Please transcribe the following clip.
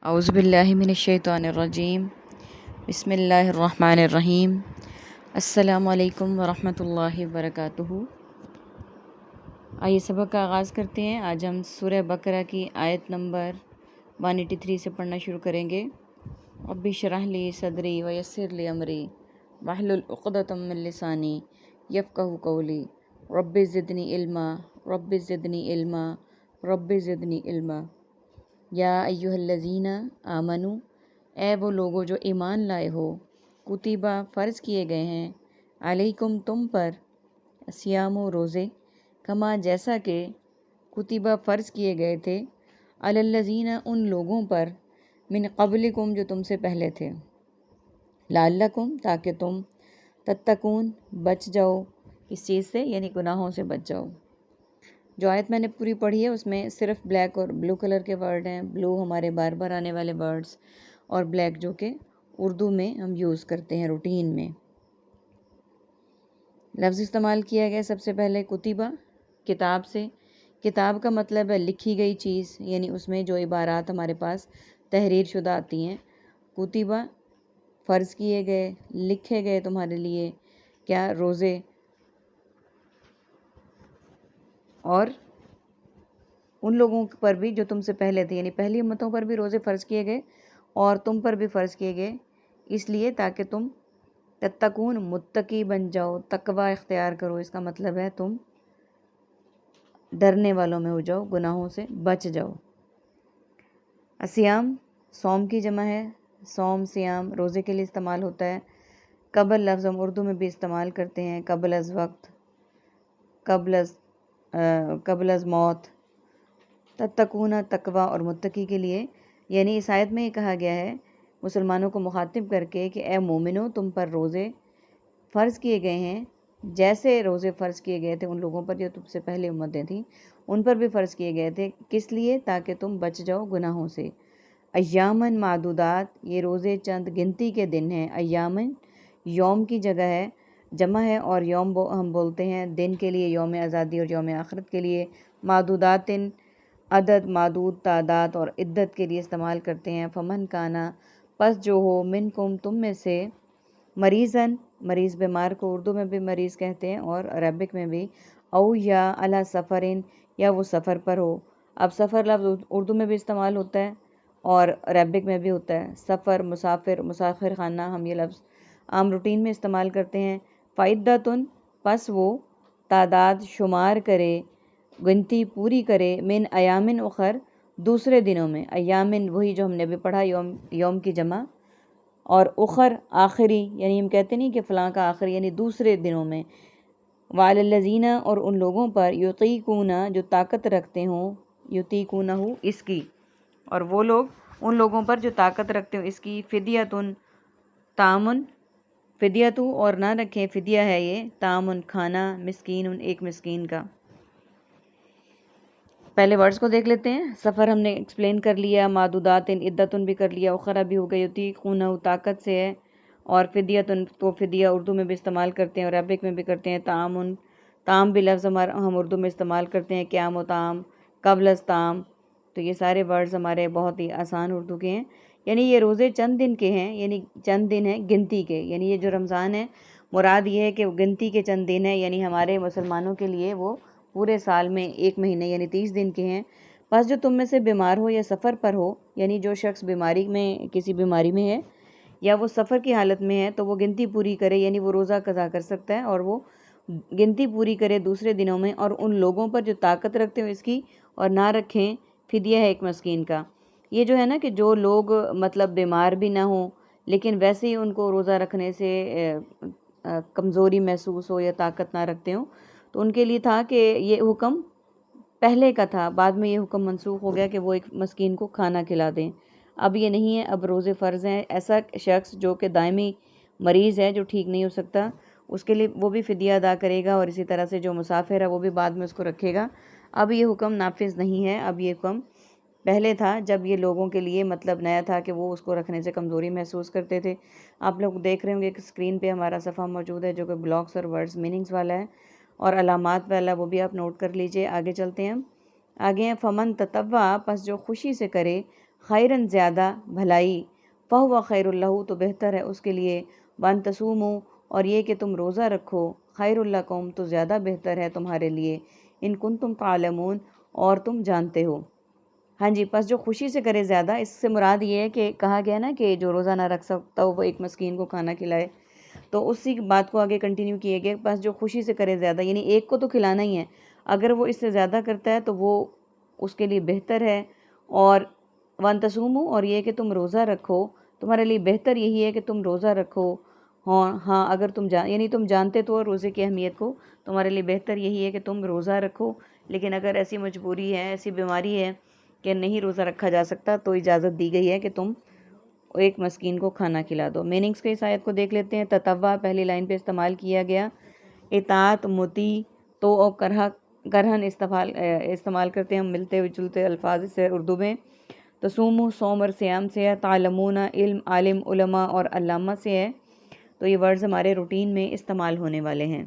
اعوذ باللہ من الشیطان الرجیم بسم اللہ الرحمن الرحیم السلام علیکم ورحمۃ اللہ وبرکاتہ۔ آئیے سبق کا آغاز کرتے ہیں۔ آج ہم سورہ بقرہ کی آیت نمبر 183 سے پڑھنا شروع کریں گے۔ رب اشرح لی صدری ویسر لی امری واحلل عقدۃ من لسانی یفقہوا قولی رب زدنی علما رب زدنی علما رب زدنی علما۔ یا ایہا الذین آمنو، اے وہ لوگو جو ایمان لائے ہو، کتبہ فرض کیے گئے ہیں، علیکم تم پر، صیام و روزے، کما جیسا کہ کتبہ فرض کیے گئے تھے، علی الذین ان لوگوں پر، من قبلکم جو تم سے پہلے تھے، لعلکم تاکہ تم، تتقون بچ جاؤ اس چیز سے، یعنی گناہوں سے بچ جاؤ۔ جو آیت میں نے پوری پڑھی ہے اس میں صرف بلیک اور بلو کلر کے ورڈ ہیں۔ بلو ہمارے بار بار آنے والے ورڈز اور بلیک جو کہ اردو میں ہم یوز کرتے ہیں روٹین میں۔ لفظ استعمال کیا گیا سب سے پہلے کتبہ، کتاب سے۔ کتاب کا مطلب ہے لکھی گئی چیز، یعنی اس میں جو عبارات ہمارے پاس تحریر شدہ آتی ہیں۔ کتبہ فرض کیے گئے، لکھے گئے تمہارے لیے کیا؟ روزے، اور ان لوگوں پر بھی جو تم سے پہلے تھے، یعنی پہلی امتوں پر بھی روزے فرض کیے گئے اور تم پر بھی فرض کیے گئے، اس لیے تاکہ تم تتقون متقی بن جاؤ، تقوی اختیار کرو۔ اس کا مطلب ہے تم ڈرنے والوں میں ہو جاؤ، گناہوں سے بچ جاؤ۔ الصیام صوم کی جمع ہے۔ صوم، صیام روزے کے لیے استعمال ہوتا ہے۔ قبل لفظ ہم اردو میں بھی استعمال کرتے ہیں، قبل از وقت، قبل از موت۔ تتقون تقوی اور متقی کے لیے، یعنی اس آیت میں یہ کہا گیا ہے مسلمانوں کو مخاطب کر کے کہ اے مومنو، تم پر روزے فرض کیے گئے ہیں جیسے روزے فرض کیے گئے تھے ان لوگوں پر جو تم سے پہلے امتیں تھیں، ان پر بھی فرض کیے گئے تھے۔ کس لیے؟ تاکہ تم بچ جاؤ گناہوں سے۔ ایامن معدودات، یہ روزے چند گنتی کے دن ہیں۔ ایامن یوم کی جگہ ہے، جمع ہے، اور یوم ہم بولتے ہیں دن کے لیے، یوم آزادی اور یوم آخرت کے لیے۔ معدودات عدد، معدود تعداد اور عدت کے لیے استعمال کرتے ہیں۔ فمن کانا، پس جو ہو، منکم تم میں سے، مریضاً مریض بیمار کو اردو میں بھی مریض کہتے ہیں اور عربک میں بھی، او یا علی سفرن، یا وہ سفر پر ہو۔ اب سفر لفظ اردو میں بھی استعمال ہوتا ہے اور عربک میں بھی ہوتا ہے۔ سفر، مسافر، مسافر خانہ، ہم یہ لفظ عام روٹین میں استعمال کرتے ہیں۔ فعدتن، پس وہ تعداد شمار کرے، گنتی پوری کرے، من ایامن اخر، دوسرے دنوں میں۔ ایامن وہی جو ہم نے ابھی پڑھا، یوم کی جمع، اور اخر آخری، یعنی ہم کہتے نہیں کہ فلاں کا آخری، یعنی دوسرے دنوں میں۔ وعلی الذین، اور ان لوگوں پر، یطیقون جو طاقت رکھتے ہوں، یطیقونہ اس کی، اور وہ لوگ ان لوگوں پر جو طاقت رکھتے ہوں اس کی، فدیتن طعام، فدیتو اور نہ رکھیں، فدیہ ہے یہ، طعام کھانا، مسکین ایک مسکین کا۔ پہلے ورڈز کو دیکھ لیتے ہیں۔ سفر ہم نے ایکسپلین کر لیا، معدودات عدتن بھی کر لیا، اخرا بھی ہو گئی، یطیقونہ طاقت سے ہے، اور فدیتن تو فدیہ اردو میں بھی استعمال کرتے ہیں اور عربک میں بھی کرتے ہیں۔ طعام، طعام بھی لفظ ہم اردو میں استعمال کرتے ہیں، قیام و طعام، قبل از طعام۔ تو یہ سارے ورڈز ہمارے بہت ہی آسان اردو کے ہیں۔ یعنی یہ روزے چند دن کے ہیں، یعنی چند دن ہیں گنتی کے، یعنی یہ جو رمضان ہے مراد یہ ہے کہ وہ گنتی کے چند دن ہیں، یعنی ہمارے مسلمانوں کے لیے وہ پورے سال میں ایک مہینے یعنی 30 دن کے ہیں۔ بس جو تم میں سے بیمار ہو یا سفر پر ہو، یعنی جو شخص بیماری میں، کسی بیماری میں ہے یا وہ سفر کی حالت میں ہے، تو وہ گنتی پوری کرے، یعنی وہ روزہ قضا کر سکتا ہے اور وہ گنتی پوری کرے دوسرے دنوں میں، اور ان لوگوں پر جو طاقت رکھتے ہو اس کی، اور نہ رکھیں، فدیہ ہے ایک مسکین کا۔ یہ جو ہے نا کہ جو لوگ مطلب بیمار بھی نہ ہوں لیکن ویسے ہی ان کو روزہ رکھنے سے کمزوری محسوس ہو یا طاقت نہ رکھتے ہوں، تو ان کے لیے تھا کہ یہ حکم پہلے کا تھا، بعد میں یہ حکم منسوخ ہو گیا کہ وہ ایک مسکین کو کھانا کھلا دیں۔ اب یہ نہیں ہے، اب روزے فرض ہیں۔ ایسا شخص جو کہ دائمی مریض ہے، جو ٹھیک نہیں ہو سکتا، اس کے لیے وہ بھی فدیہ ادا کرے گا، اور اسی طرح سے جو مسافر ہے وہ بھی بعد میں اس کو رکھے گا۔ اب یہ حکم نافذ نہیں ہے، اب یہ حکم پہلے تھا جب یہ لوگوں کے لیے مطلب نیا تھا کہ وہ اس کو رکھنے سے کمزوری محسوس کرتے تھے۔ آپ لوگ دیکھ رہے ہوں گے کہ اسکرین پہ ہمارا صفحہ موجود ہے جو کہ بلاکس اور ورڈز میننگز والا ہے اور علامات والا، وہ بھی آپ نوٹ کر لیجئے۔ آگے چلتے ہیں، آگے ہیں فمن تطوع، پس جو خوشی سے کرے، خیرن زیادہ بھلائی، فہو خیر اللہ تو بہتر ہے اس کے لیے، وان تصوموا اور یہ کہ تم روزہ رکھو، خیر لکم تو زیادہ بہتر ہے تمہارے لیے، ان کنتم تعلمون اور تم جانتے ہو۔ ہاں جی، پس جو خوشی سے کرے زیادہ، اس سے مراد یہ ہے کہ کہا گیا نا کہ جو روزہ نہ رکھ سکتا ہو وہ ایک مسکین کو کھانا کھلائے، تو اسی بات کو آگے کنٹینیو کیے گئے، بس جو خوشی سے کرے زیادہ، یعنی ایک کو تو کھلانا ہی ہے، اگر وہ اس سے زیادہ کرتا ہے تو وہ اس کے لیے بہتر ہے۔ اور وان تصوموا اور یہ کہ تم روزہ رکھو، تمہارے لیے بہتر یہی ہے کہ تم روزہ رکھو، ہاں اگر تم یعنی تم جانتے تو روزے کی اہمیت کو، تمہارے لیے بہتر یہی ہے کہ تم روزہ رکھو، لیکن اگر ایسی مجبوری ہے، ایسی بیماری ہے کہ نہیں روزہ رکھا جا سکتا تو اجازت دی گئی ہے کہ تم ایک مسکین کو کھانا کھلا دو۔ میننگز کے اس آیت کو دیکھ لیتے ہیں۔ تطوع پہلی لائن پہ استعمال کیا گیا، اطاعت، مطیع، تو اور کرہن استعمال کرتے ہیں ہم ملتے جلتے الفاظ سے اردو میں۔ تصوم صوم اور صیام سے ہے، تعلمون علم، عالم، علماء اور علامہ سے ہے، تو یہ ورڈز ہمارے روٹین میں استعمال ہونے والے ہیں۔